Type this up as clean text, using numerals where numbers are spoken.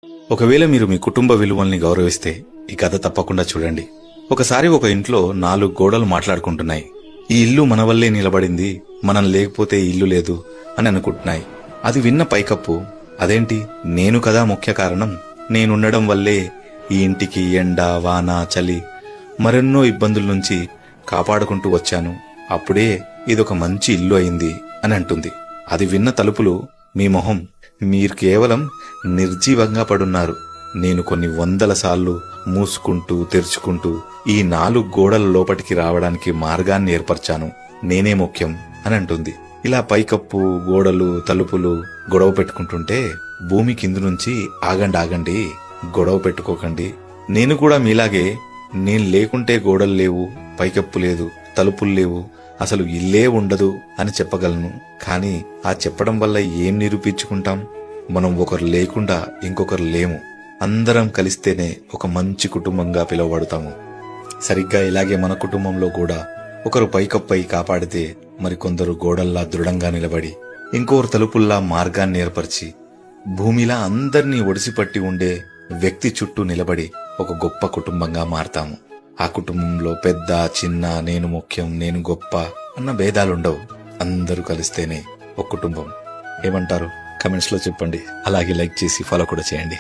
ఒకవేళ మీరు మీ కుటుంబ విలువల్ని గౌరవిస్తే ఈ కథ తప్పకుండా చూడండి. ఒకసారి ఒక ఇంట్లో 4 గోడలు మాట్లాడుకుంటున్నాయి. ఈ ఇల్లు మన వల్లే నిలబడింది, మనం లేకపోతే ఈ ఇల్లు లేదు అని అనుకుంటున్నాయి. అది విన్న పైకప్పు, అదేంటి, నేను కదా ముఖ్య కారణం, నేనుండడం వల్లే ఈ ఇంటికి ఎండ, వాన, చలి మరెన్నో ఇబ్బందుల నుంచి కాపాడుకుంటూ వచ్చాను, అప్పుడే ఇదొక మంచి ఇల్లు అయింది అని అంటుంది. అది విన్న తలుపులు, మీ మొహం, మీరు కేవలం నిర్జీవంగా పడున్నారు. నేను కొన్ని 100 సార్లు మూసుకుంటూ తెరుచుకుంటూ ఈ 4 గోడల లోపటికి రావడానికి మార్గాన్ని ఏర్పర్చాను, నేనే ముఖ్యం అని అంటుంది. ఇలా పైకప్పు, గోడలు, తలుపులు గొడవ పెట్టుకుంటుంటే భూమి కింద నుంచి ఆగండి, గొడవ పెట్టుకోకండి, నేను కూడా మీలాగే, నేను లేకుంటే గోడలు లేవు, పైకప్పు లేదు, తలుపులు లేవు, అసలు ఇల్లే ఉండదు అని చెప్పగలను. కానీ ఆ చెప్పడం వల్ల ఏం నిరూపించుకుంటాం? మనం ఒకరు లేకుండా ఇంకొకరు లేము. అందరం కలిస్తేనే ఒక మంచి కుటుంబంగా పిలువబడతాము. సరిగ్గా ఇలాగే మన కుటుంబంలో కూడా ఒకరు పైకప్పై కాపాడితే మరికొందరు గోడల్లా దృఢంగా నిలబడి, ఇంకొకరు తలుపుల్లా మార్గాన్ని ఏర్పరిచి, భూమిలా అందర్నీ ఒడిసిపట్టి ఉండే వ్యక్తి చుట్టూ నిలబడి ఒక గొప్ప కుటుంబంగా మారతాము. ఆ కుటుంబంలో పెద్ద, చిన్న, నేను ముఖ్యం, నేను గొప్ప అన్న భేదాలుండవు. అందరూ కలిస్తేనే ఒక కుటుంబం. ఏమంటారు? కమెంట్స్ లో చెప్పండి. అలాగే లైక్ చేసి ఫాలో కూడా చేయండి.